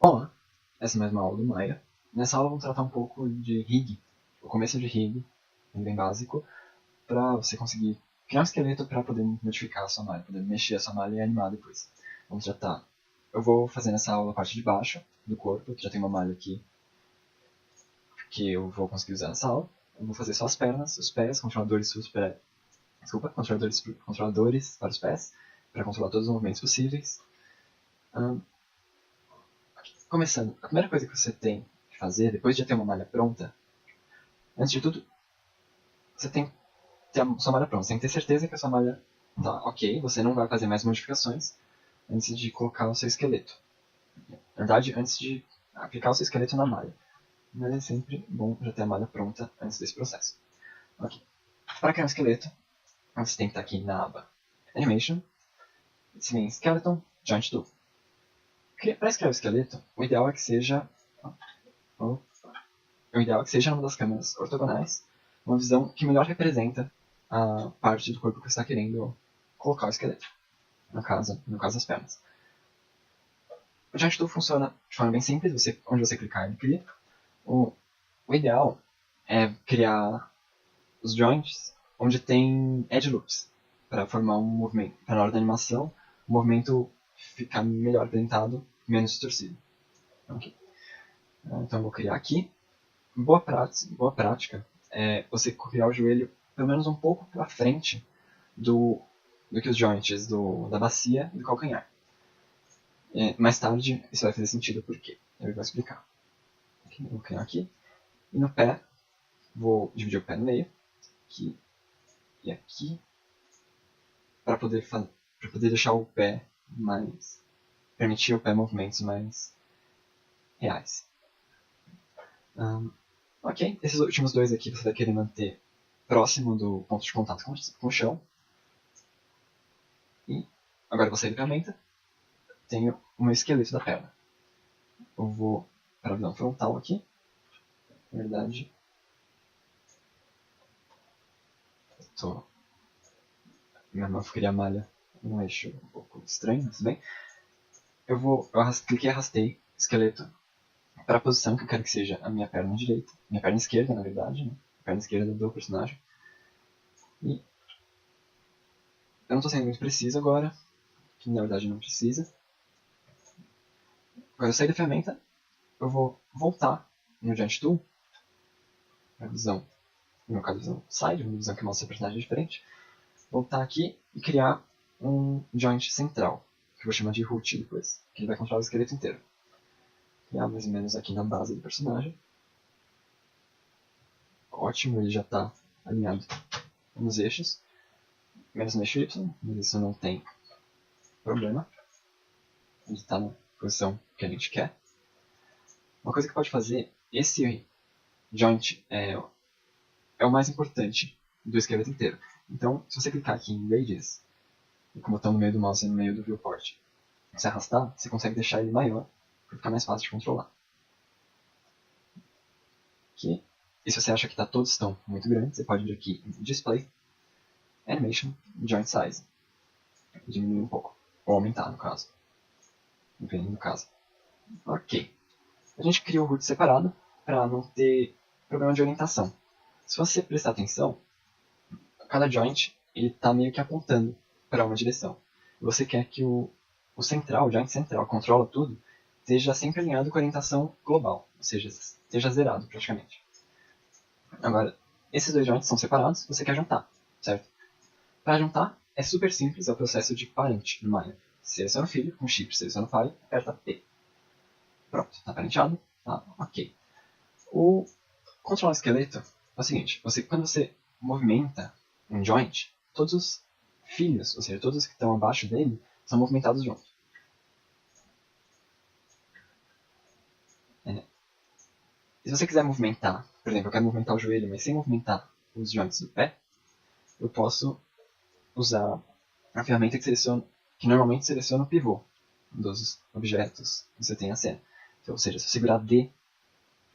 Olá, essa é mais uma aula do Maya. Nessa aula vamos tratar um pouco de rig, o começo de rig, bem básico, para você conseguir criar um esqueleto para poder modificar a sua malha, poder mexer a sua malha e animar depois. Vamos tratar. Eu vou fazer nessa aula a parte de baixo do corpo, que já tem uma malha aqui, que eu vou conseguir usar nessa aula. Eu vou fazer só as pernas, os pés, controladores para os pés, para controlar todos os movimentos possíveis. Começando, a primeira coisa que você tem que fazer, depois de ter uma malha pronta, antes de tudo, você tem que ter a sua malha pronta. Você tem que ter certeza que a sua malha tá ok, você não vai fazer mais modificações antes de colocar o seu esqueleto. Na verdade, antes de aplicar o seu esqueleto na malha. Mas é sempre bom já ter a malha pronta antes desse processo. Ok. Para criar um esqueleto, você tem que estar aqui na aba Animation, você vem Skeleton, Joint Tool. Para escrever o esqueleto, o ideal é que seja numa das câmeras ortogonais, uma visão que melhor representa a parte do corpo que você está querendo colocar o esqueleto, no caso as pernas. O Joint Tool funciona de forma bem simples, onde você clicar ele cria. O ideal é criar os joints onde tem edge loops, para formar um movimento, para na hora da animação o movimento ficar melhor apresentado, menos distorcido. Okay. Então eu vou criar aqui. Boa prática é você criar o joelho pelo menos um pouco para frente do que os joints da bacia e do calcanhar. Mais tarde isso vai fazer sentido porque eu vou explicar. Okay, vou criar aqui. E no pé, vou dividir o pé no meio, aqui e aqui, para poder deixar o pé mais... permitir o pé movimentos mais reais. Ok, esses últimos dois aqui você vai querer manter próximo do ponto de contato com o chão. E agora eu vou sair da ferramenta. Tenho o meu esqueleto da perna. Eu vou para a visão frontal aqui. Na verdade, minha mão queria a malha num eixo um pouco estranho, mas bem. Cliquei e arrastei o esqueleto para a posição que eu quero que seja a minha perna direita. Minha perna esquerda, na verdade, né? A perna esquerda do personagem. E eu não estou sendo muito preciso agora, que na verdade não precisa. Agora eu saí da ferramenta, eu vou voltar no Joint Tool, a visão, no meu caso a visão side, uma visão que mostra o personagem de frente. Voltar aqui e criar um joint central, que eu vou chamar de root depois, que ele vai controlar o esqueleto inteiro. Criar mais ou menos aqui na base do personagem. Ótimo, ele já está alinhado nos eixos, menos no eixo Y, mas isso não tem problema. Ele está na posição que a gente quer. Uma coisa que pode fazer, esse joint é o mais importante do esqueleto inteiro. Então, se você clicar aqui em Radius, e com o botão no meio do mouse e no meio do viewport, se arrastar, você consegue deixar ele maior, para ficar mais fácil de controlar. Aqui. E se você acha que todos estão muito grandes, você pode vir aqui em Display, Animation, Joint Size. Diminuir um pouco, ou aumentar no caso. Dependendo do caso. Ok. A gente cria o root separado para não ter problema de orientação. Se você prestar atenção, cada joint está meio que apontando para uma direção. Você quer que o joint central, controla tudo, esteja sempre alinhado com a orientação global, ou seja, esteja zerado praticamente. Agora, esses dois joints são separados, você quer juntar, certo? Para juntar, é super simples, é o processo de parent no Maya. Seleciona o filho, com shift seleciona o pai, aperta P. Pronto, está parenteado, tá ok. O controlar o esqueleto é o seguinte, quando você movimenta um joint, todos os filhos, ou seja, todos os que estão abaixo dele, são movimentados junto. Se você quiser movimentar, por exemplo, eu quero movimentar o joelho, mas sem movimentar os joints do pé, eu posso usar a ferramenta que normalmente seleciona o pivô dos objetos que você tem na cena. Então, ou seja, se eu segurar D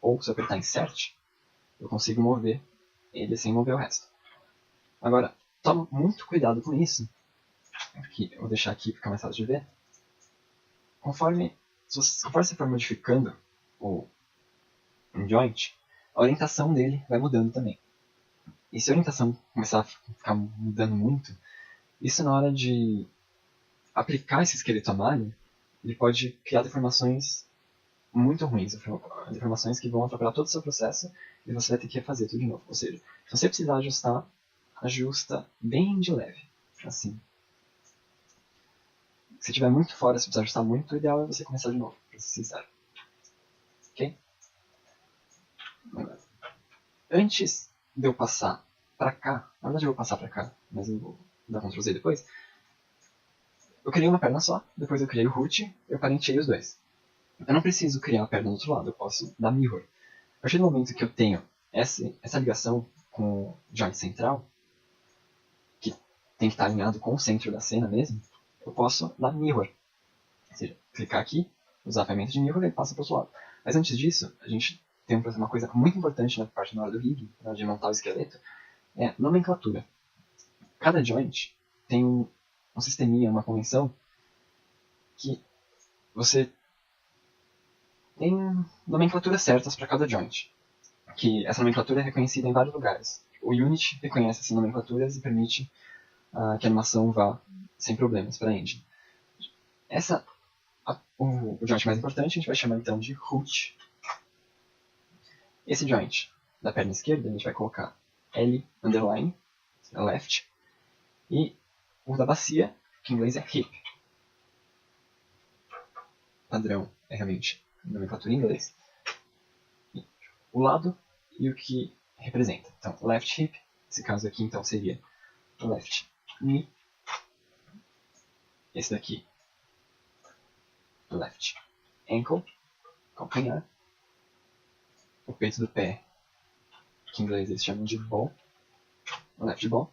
ou se eu apertar Insert, eu consigo mover ele sem mover o resto. Agora, toma muito cuidado com isso, que eu vou deixar aqui para ficar mais fácil de ver. Conforme conforme você for modificando um joint, a orientação dele vai mudando também. E se a orientação começar a ficar mudando muito, isso na hora de aplicar esse esqueleto à malha, ele pode criar deformações muito ruins, deformações que vão atrapalhar todo o seu processo e você vai ter que refazer tudo de novo. Ou seja, se você precisar ajustar, ajusta bem de leve, assim. Se tiver muito fora, se precisar ajustar muito, o ideal é você começar de novo, pra ser sincero. Ok? Antes de eu passar pra cá, na verdade eu vou passar pra cá, mas eu vou dar Ctrl Z depois. Eu criei uma perna só, depois eu criei o root, eu parenteei os dois. Eu não preciso criar a perna do outro lado, eu posso dar mirror. A partir do momento que eu tenho essa ligação com o joint central, que tem que estar alinhado com o centro da cena mesmo, eu posso dar mirror. Ou seja, clicar aqui, usar a ferramenta de mirror e ele passa para o outro lado. Mas antes disso, a gente tem uma coisa muito importante na parte na hora do rig, na hora de montar o esqueleto, é nomenclatura. Cada joint tem um sisteminha, uma convenção, que você tem nomenclaturas certas para cada joint. Que essa nomenclatura é reconhecida em vários lugares. O Unity reconhece essas nomenclaturas e permite que a animação vá sem problemas para a engine. O joint mais importante a gente vai chamar então de root. Esse joint da perna esquerda a gente vai colocar L underline, left, e o da bacia, que em inglês é hip. Padrão é realmente nomenclatura em inglês. O lado e o que representa. Então, left hip, nesse caso aqui então seria left knee. Esse daqui, left ankle, calcanhar. O peito do pé, que em inglês eles chamam de ball, left ball.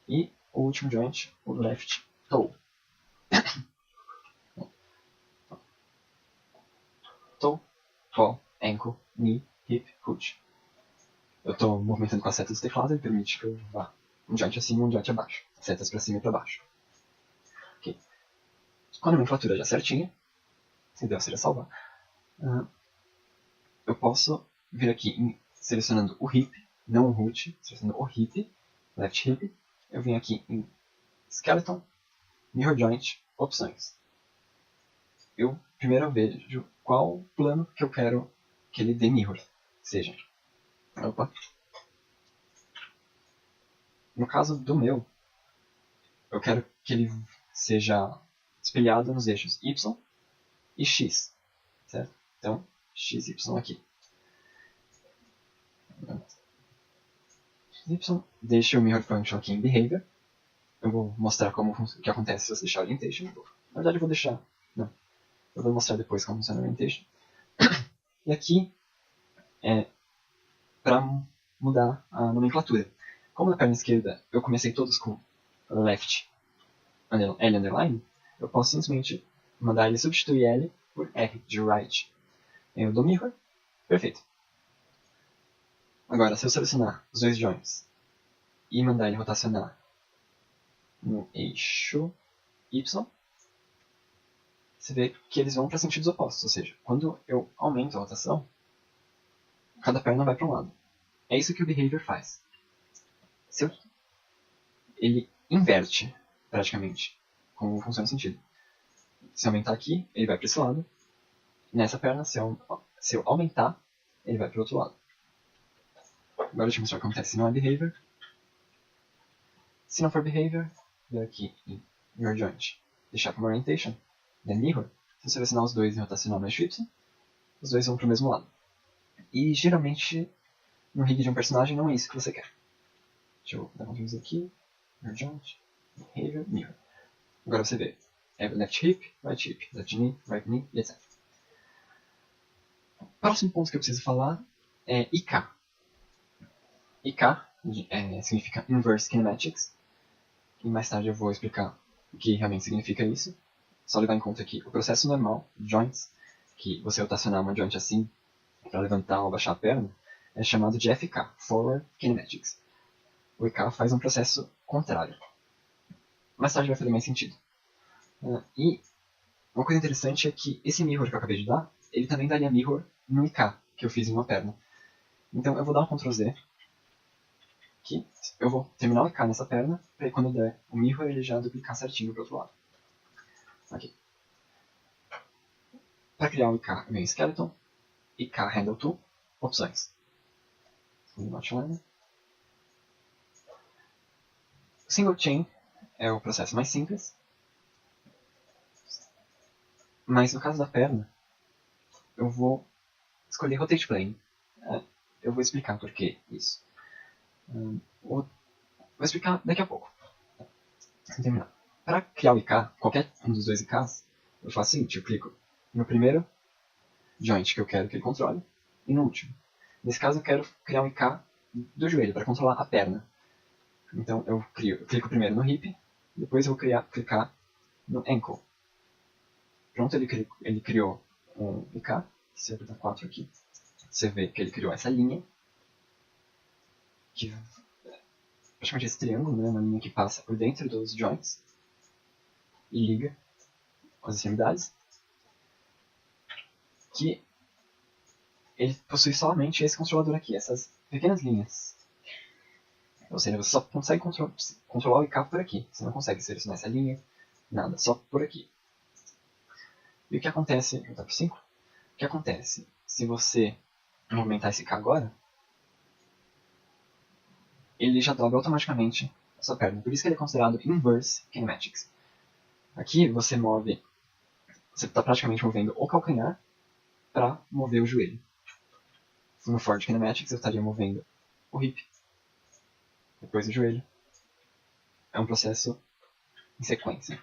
E o último joint, o left toe. Toe, ball, ankle, knee, hip, root. Eu estou movimentando com a seta do teclado e permite que eu vá um joint acima e um joint abaixo. Setas para cima e para baixo. Okay. Com a nomenclatura já certinha, se der seria salvar, eu posso vir aqui selecionando o hip, não o root, selecionando o hip, left hip. Eu venho aqui em skeleton, mirror joint, opções. Eu primeiro vejo qual plano que eu quero que ele dê mirror. Seja, no caso do meu, eu quero que ele seja espelhado nos eixos Y e X, certo? Então, X, Y aqui. Y, deixa o mirror function aqui em behavior. Eu vou mostrar o que acontece se você deixar orientation. Na verdade, eu vou deixar. Não. Eu vou mostrar depois como funciona a orientation. E aqui é para mudar a nomenclatura. Como na perna esquerda eu comecei todos com left L underline, eu posso simplesmente mandar ele substituir L por R de right. Eu dou mirror, perfeito. Agora, se eu selecionar os dois joints e mandar ele rotacionar no eixo Y, você vê que eles vão para sentidos opostos. Ou seja, quando eu aumento a rotação, cada perna vai para um lado. É isso que o behavior faz. Ele inverte, praticamente, como funciona o sentido. Se eu aumentar aqui, ele vai para esse lado. Nessa perna, se eu aumentar, ele vai para o outro lado. Agora deixa eu mostrar o que acontece se não é behavior. Se não for behavior, vem aqui em Mirror Joint, deixar como orientation, then mirror. Se eu selecionar os dois e rotacionar no eixo Y, os dois vão para o mesmo lado. E geralmente, no rig de um personagem, não é isso que você quer. Deixa eu dar um aqui, Mirror Joint, behavior, mirror. Agora você vê, é left hip, left knee, e etc. O próximo ponto que eu preciso falar é IK. IK significa Inverse Kinematics, e mais tarde eu vou explicar o que realmente significa isso. Só levar em conta que o processo normal de joints, que você rotacionar uma joint assim para levantar ou abaixar a perna, é chamado de FK, Forward Kinematics. O IK faz um processo contrário. Mais tarde vai fazer mais sentido. E Uma coisa interessante é que esse mirror que eu acabei de dar, ele também daria mirror no IK, que eu fiz em uma perna. Então eu vou dar um Ctrl Z, aqui, eu vou terminar o IK nessa perna, para quando der o mirror ele já duplicar certinho pro outro lado. Aqui. Para criar o IK, eu venho Skeleton, IK Handle Tool, opções. Single Chain é o processo mais simples, mas no caso da perna, eu vou escolher Rotate Plane. Eu vou explicar por que isso. Vou explicar daqui a pouco. Terminar. Para criar o IK, qualquer um dos dois IKs, eu faço o seguinte, eu clico no primeiro joint que eu quero que ele controle, e no último. Nesse caso eu quero criar um IK do joelho, para controlar a perna. Então eu clico primeiro no hip, depois eu vou clicar no ankle. Pronto, ele criou um IK. Se eu apertar 4 aqui, você vê que ele criou essa linha, que é praticamente esse triângulo, né, uma linha que passa por dentro dos joints e liga as extremidades, que ele possui somente esse controlador aqui, essas pequenas linhas. Ou seja, você só consegue controlar o IK por aqui, você não consegue selecionar essa linha, nada, só por aqui. E o que acontece, vou botar por 5, o que acontece se você movimentar esse IK agora, ele já dobra automaticamente a sua perna. Por isso que ele é considerado Inverse Kinematics. Aqui você está praticamente movendo o calcanhar para mover o joelho. No Forward Kinematics eu estaria movendo o hip, depois o joelho. É um processo em sequência.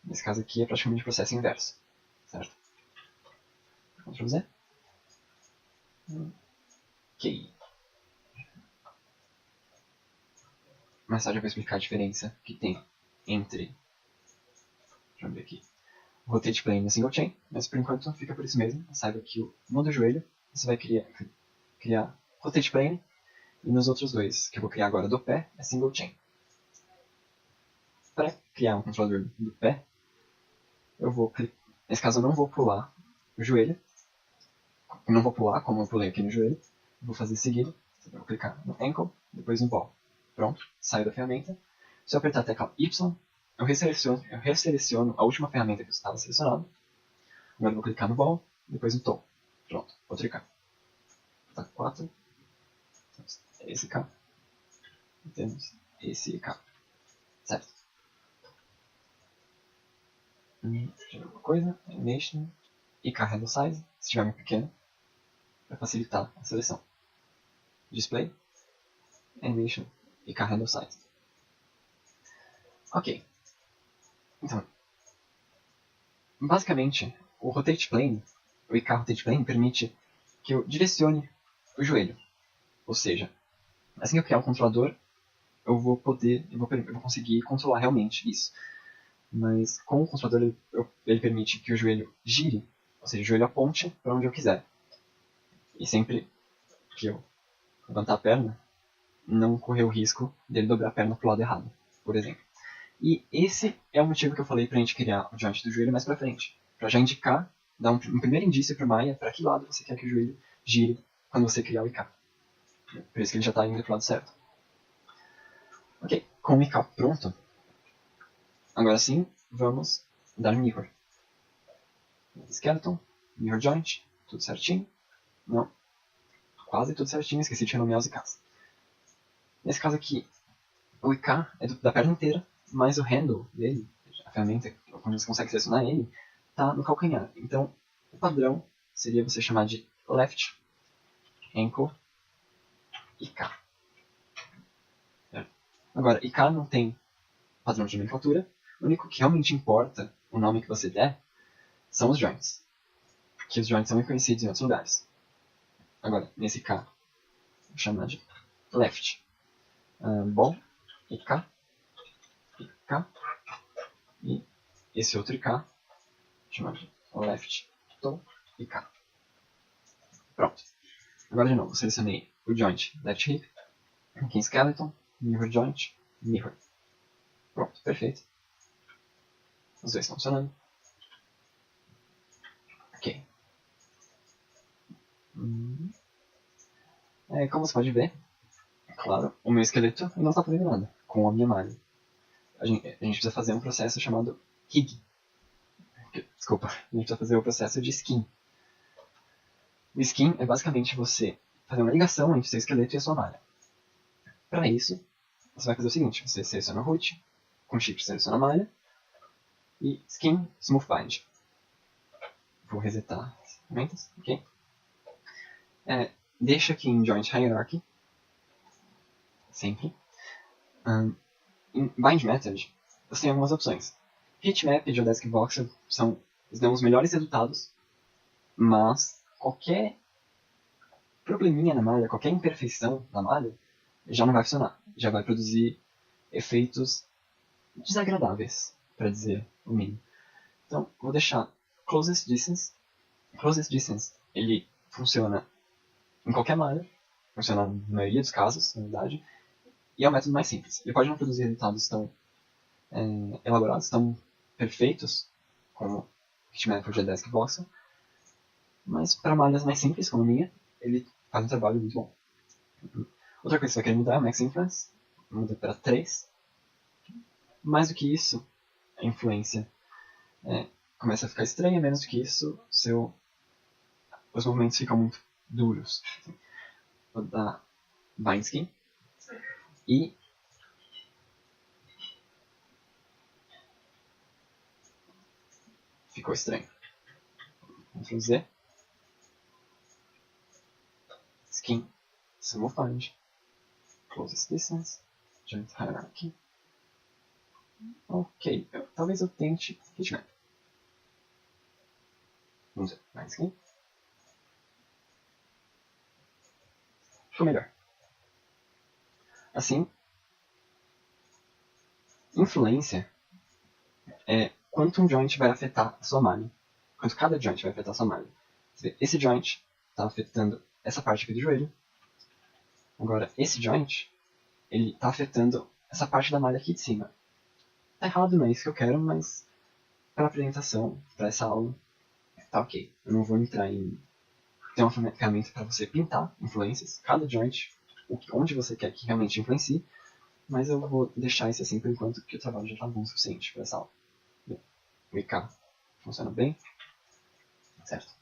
Nesse caso aqui é praticamente o processo inverso. Certo? Ctrl Z. Ok. Mais tarde eu vou explicar a diferença que tem entre, deixa eu ver aqui, o Rotate Plane e o Single Chain, mas por enquanto fica por isso mesmo. Saiba que no do joelho você vai criar Rotate Plane, e nos outros dois, que eu vou criar agora do pé, é Single Chain. Para criar um controlador do pé, eu vou clicar. Nesse caso eu não vou pular o joelho, eu não vou pular como eu pulei aqui no joelho, vou fazer seguido, eu vou clicar no ankle, depois no ball. Pronto, saio da ferramenta. Se eu apertar a tecla Y, eu resseleciono a última ferramenta que eu estava selecionado. Agora eu vou clicar no ball, depois no toe. Pronto, vou clicar. Tá, 4. Esse K. Temos esse K. Certo. Deixa eu ver uma coisa. Animation. IK Handle Size, se estiver muito pequeno, para facilitar a seleção. Display. Animation. IK Handle Size. Ok. Então, basicamente, o Rotate Plane, o IK Rotate Plane, permite que eu direcione o joelho. Ou seja, assim que eu criar um controlador, eu vou conseguir controlar realmente isso. Mas com o controlador ele permite que o joelho gire, ou seja, o joelho aponte para onde eu quiser. E sempre que eu levantar a perna, não correr o risco dele dobrar a perna para o lado errado, por exemplo. E esse é o motivo que eu falei para a gente criar o joint do joelho mais para frente, para já indicar, dar um primeiro indício para o Maya para que lado você quer que o joelho gire quando você criar o IK. Por isso que ele já está indo para o lado certo. Ok, com o IK pronto, agora sim vamos dar mirror. Skeleton, mirror joint, tudo certinho. Não, quase tudo certinho, esqueci de renomear os IKs. Nesse caso aqui, o IK é da perna inteira, mas o handle dele, a ferramenta, quando você consegue selecionar ele, está no calcanhar. Então, o padrão seria você chamar de left ankle IK. Agora, IK não tem padrão de nomenclatura, o único que realmente importa, o nome que você der, são os joints. Que os joints são reconhecidos em outros lugares. Agora, nesse K, vou chamar de left ball, IK, IK, e esse outro IK, vou chamar de left toe, IK. Pronto. Agora de novo, selecionei o joint left hip, aqui em skeleton, mirror joint, mirror. Pronto, perfeito. Os dois estão funcionando. Como você pode ver, claro, o meu esqueleto não está fazendo nada com a minha malha. A gente precisa fazer um processo chamado rig. Desculpa, a gente precisa fazer o processo de skin. O skin é basicamente você fazer uma ligação entre o seu esqueleto e a sua malha. Para isso, você vai fazer o seguinte, você seleciona o root, com shift seleciona a malha, e skin smooth bind. Vou resetar as ferramentas, ok? Deixa aqui em joint hierarchy, sempre. Em bind method, você tem algumas opções. Hitmap e Geodesic Voxel dão os melhores resultados, mas qualquer probleminha na malha, qualquer imperfeição na malha, já não vai funcionar. Já vai produzir efeitos desagradáveis, para dizer o mínimo. Então, vou deixar Closest Distance. Closest Distance, ele funciona em qualquer malha, funciona na maioria dos casos, na verdade, e é o método mais simples. Ele pode não produzir resultados tão elaborados, tão perfeitos, como Hitmap ou Geodesic Voxel, mas para malhas mais simples, como a minha, ele faz um trabalho muito bom. Outra coisa que você vai querer mudar é o Max Influence, muda para 3. Mais do que isso, a influência começa a ficar estranha, menos do que isso, os movimentos ficam muito duros. Vou dar Bind Skin e ficou estranho. Ctrl Z, Skin, Smooth Bind, Closest Distance, Joint Hierarchy. Ok, talvez eu tente Hitmap. Vamos ver, Bind Skin. Ficou melhor. Assim, influência é quanto um joint vai afetar a sua malha. Quanto cada joint vai afetar a sua malha. Esse joint está afetando essa parte aqui do joelho. Agora, esse joint, ele está afetando essa parte da malha aqui de cima. Tá errado, não é isso que eu quero, mas para a apresentação, para essa aula, tá ok. Eu não vou entrar em... Tem uma ferramenta para você pintar influências, cada joint, onde você quer que realmente influencie, mas eu vou deixar isso assim por enquanto, porque o trabalho já está bom o suficiente para essa aula. Bem, o IK funciona bem, certo?